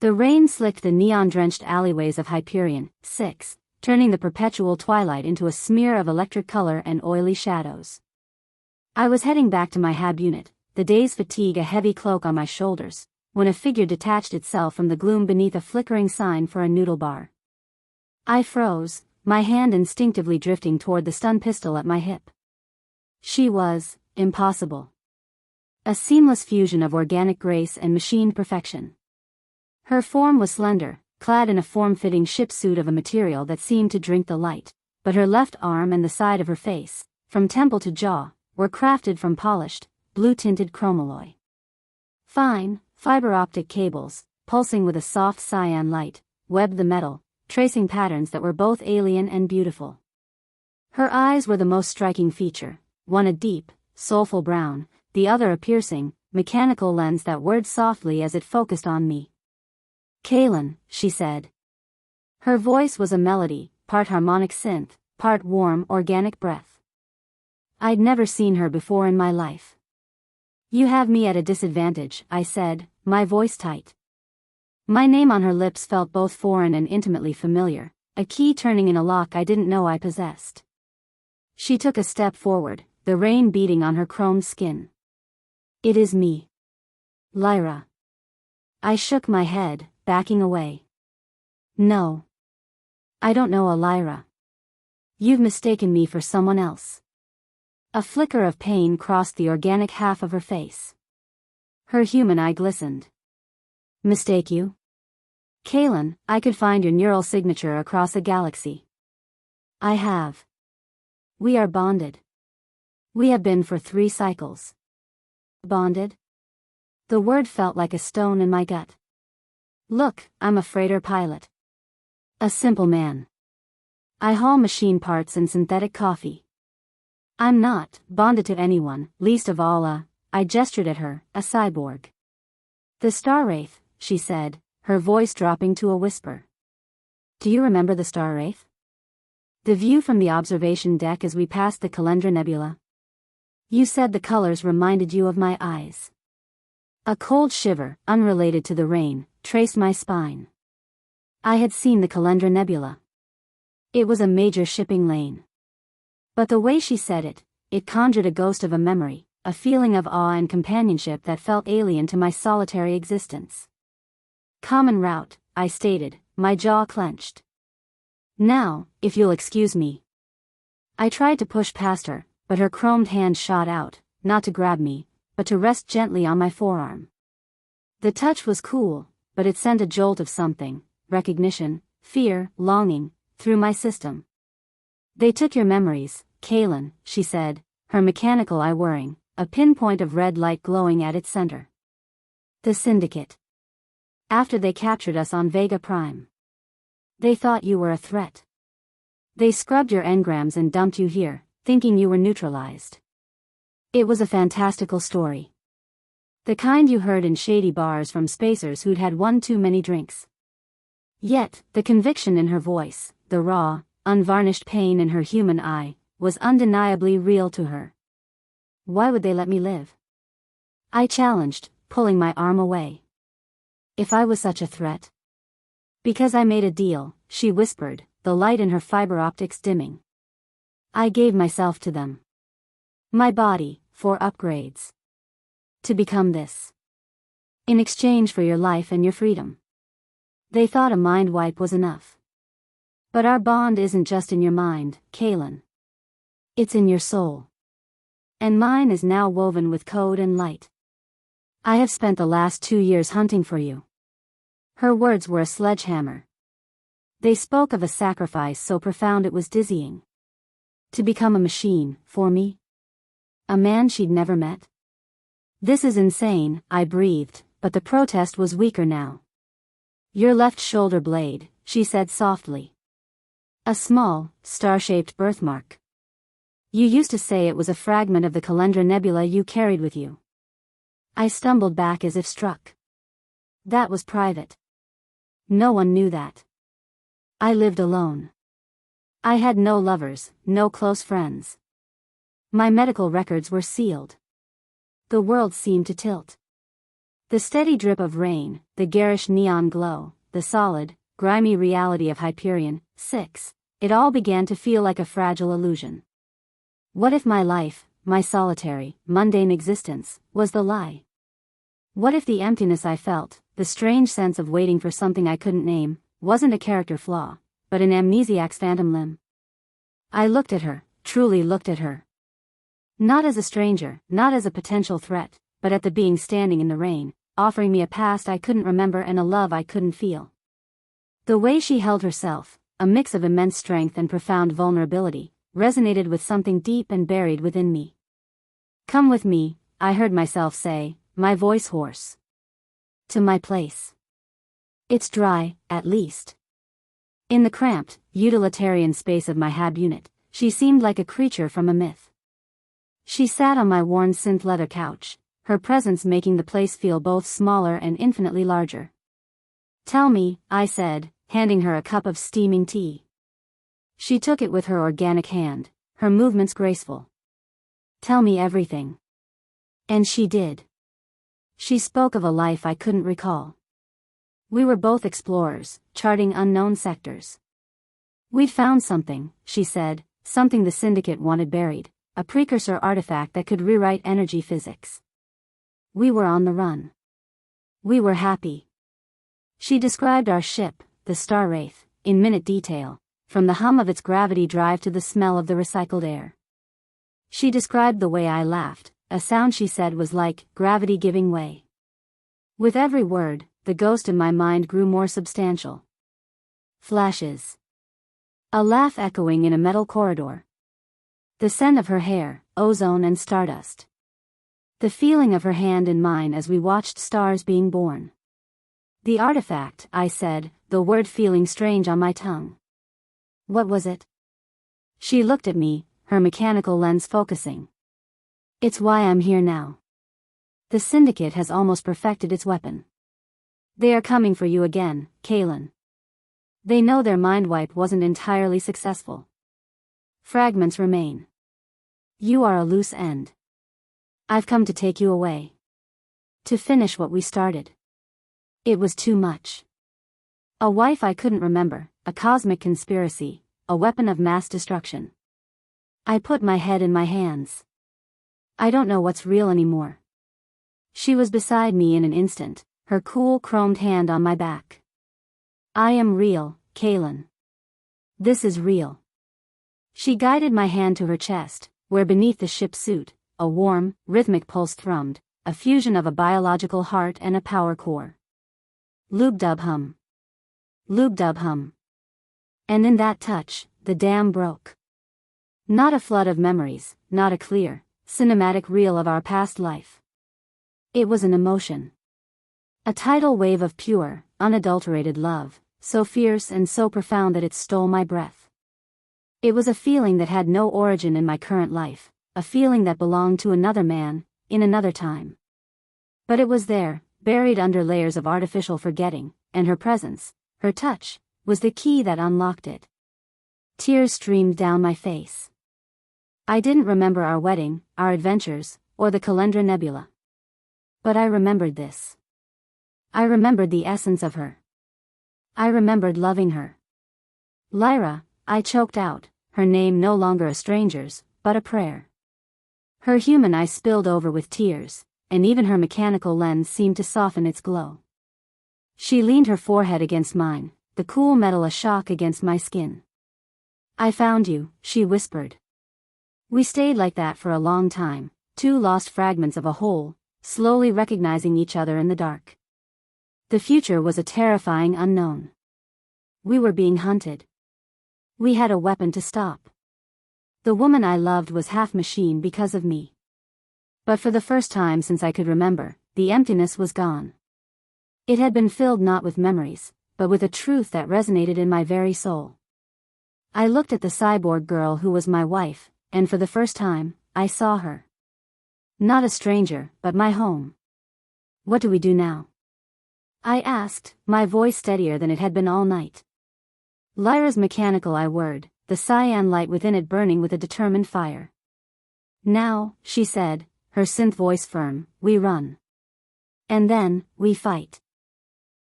The rain slicked the neon-drenched alleyways of Hyperion 6, turning the perpetual twilight into a smear of electric color and oily shadows. I was heading back to my hab unit, the day's fatigue a heavy cloak on my shoulders, when a figure detached itself from the gloom beneath a flickering sign for a noodle bar. I froze, my hand instinctively drifting toward the stun pistol at my hip. She was impossible. A seamless fusion of organic grace and machined perfection. Her form was slender, clad in a form-fitting ship suit of a material that seemed to drink the light, but her left arm and the side of her face, from temple to jaw, were crafted from polished, blue-tinted chromalloy. Fine, fiber-optic cables, pulsing with a soft cyan light, webbed the metal, tracing patterns that were both alien and beautiful. Her eyes were the most striking feature, one a deep, soulful brown, the other a piercing, mechanical lens that whirred softly as it focused on me. "Kaylin," she said. Her voice was a melody, part harmonic synth, part warm, organic breath. I'd never seen her before in my life. "You have me at a disadvantage," I said, my voice tight. My name on her lips felt both foreign and intimately familiar, a key turning in a lock I didn't know I possessed. She took a step forward, the rain beating on her chromed skin. "It is me. Lyra." I shook my head, backing away. "No. I don't know a Lyra. You've mistaken me for someone else." A flicker of pain crossed the organic half of her face. Her human eye glistened. "Mistake you? Kaylin, I could find your neural signature across a galaxy." "I have. We are bonded. We have been for 3 cycles." "Bonded?" The word felt like a stone in my gut. "Look, I'm a freighter pilot. A simple man. I haul machine parts and synthetic coffee. I'm not bonded to anyone, least of all I gestured at her, a cyborg." "The Star Wraith," she said, her voice dropping to a whisper. "Do you remember the Star Wraith? The view from the observation deck as we passed the Calendra Nebula? You said the colors reminded you of my eyes." A cold shiver, unrelated to the rain, traced my spine. I had seen the Calendra Nebula. It was a major shipping lane. But the way she said it, it conjured a ghost of a memory, a feeling of awe and companionship that felt alien to my solitary existence. "Common route," I stated, my jaw clenched. "Now, if you'll excuse me." I tried to push past her, but her chromed hand shot out, not to grab me, but to rest gently on my forearm. The touch was cool, but it sent a jolt of something, recognition, fear, longing, through my system. "They took your memories, Kaylin," she said, her mechanical eye whirring, a pinpoint of red light glowing at its center. "The Syndicate. After they captured us on Vega Prime. They thought you were a threat. They scrubbed your engrams and dumped you here, thinking you were neutralized. It was a fantastical story. The kind you heard in shady bars from spacers who'd had one too many drinks." Yet, the conviction in her voice, the raw, unvarnished pain in her human eye, was undeniably real to her. "Why would they let me live?" I challenged, pulling my arm away. "If I was such a threat?" "Because I made a deal," she whispered, the light in her fiber optics dimming. "I gave myself to them. My body, for upgrades. To become this. In exchange for your life and your freedom. They thought a mind wipe was enough. But our bond isn't just in your mind, Kaylin. It's in your soul. And mine is now woven with code and light. I have spent the last 2 years hunting for you." Her words were a sledgehammer. They spoke of a sacrifice so profound it was dizzying. To become a machine, for me? A man she'd never met? "This is insane," I breathed, but the protest was weaker now. "Your left shoulder blade," she said softly. "A small, star-shaped birthmark. You used to say it was a fragment of the Calendra Nebula you carried with you." I stumbled back as if struck. "That was private. No one knew that. I lived alone. I had no lovers, no close friends. My medical records were sealed." The world seemed to tilt. The steady drip of rain, the garish neon glow, the solid, grimy reality of Hyperion. 6. It all began to feel like a fragile illusion. What if my life, my solitary, mundane existence, was the lie? What if the emptiness I felt, the strange sense of waiting for something I couldn't name, wasn't a character flaw, but an amnesiac's phantom limb? I looked at her, truly looked at her. Not as a stranger, not as a potential threat, but at the being standing in the rain, offering me a past I couldn't remember and a love I couldn't feel. The way she held herself, a mix of immense strength and profound vulnerability, resonated with something deep and buried within me. Come with me, I heard myself say, my voice hoarse. To my place. It's dry, at least. In the cramped, utilitarian space of my hab unit, she seemed like a creature from a myth. She sat on my worn synth leather couch, her presence making the place feel both smaller and infinitely larger. Tell me, I said, handing her a cup of steaming tea. She took it with her organic hand, her movements graceful. Tell me everything. And she did. She spoke of a life I couldn't recall. We were both explorers, charting unknown sectors. We'd found something, she said, something the Syndicate wanted buried, a precursor artifact that could rewrite energy physics. We were on the run. We were happy. She described our ship, the Star Wraith, in minute detail, from the hum of its gravity drive to the smell of the recycled air. She described the way I laughed, a sound she said was like gravity giving way. With every word, the ghost in my mind grew more substantial. Flashes. A laugh echoing in a metal corridor. The scent of her hair, ozone and stardust. The feeling of her hand in mine as we watched stars being born. The artifact, I said, the word feeling strange on my tongue. What was it? She looked at me, her mechanical lens focusing. It's why I'm here now. The Syndicate has almost perfected its weapon. They are coming for you again, Kaylin. They know their mind wipe wasn't entirely successful. Fragments remain. You are a loose end. I've come to take you away. To finish what we started. It was too much. A wife I couldn't remember, a cosmic conspiracy, a weapon of mass destruction. I put my head in my hands. I don't know what's real anymore. She was beside me in an instant, her cool chromed hand on my back. I am real, Kaylin. This is real. She guided my hand to her chest, where beneath the ship's suit, a warm, rhythmic pulse thrummed, a fusion of a biological heart and a power core. Lube-dub hum. Lube-dub hum. And in that touch, the dam broke. Not a flood of memories, not a clear, cinematic reel of our past life. It was an emotion. A tidal wave of pure, unadulterated love, so fierce and so profound that it stole my breath. It was a feeling that had no origin in my current life, a feeling that belonged to another man, in another time. But it was there, buried under layers of artificial forgetting, and her presence, her touch, was the key that unlocked it. Tears streamed down my face. I didn't remember our wedding, our adventures, or the Calendra Nebula. But I remembered this. I remembered the essence of her. I remembered loving her. Lyra, I choked out, her name no longer a stranger's, but a prayer. Her human eyes spilled over with tears, and even her mechanical lens seemed to soften its glow. She leaned her forehead against mine, the cool metal a shock against my skin. I found you, she whispered. We stayed like that for a long time, two lost fragments of a whole, slowly recognizing each other in the dark. The future was a terrifying unknown. We were being hunted. We had a weapon to stop. The woman I loved was half machine because of me. But for the first time since I could remember, the emptiness was gone. It had been filled not with memories, but with a truth that resonated in my very soul. I looked at the cyborg girl who was my wife, and for the first time, I saw her. Not a stranger, but my home. What do we do now? I asked, my voice steadier than it had been all night. Lyra's mechanical eye whirred, the cyan light within it burning with a determined fire. Now, she said, her synth voice firm, we run. And then, we fight.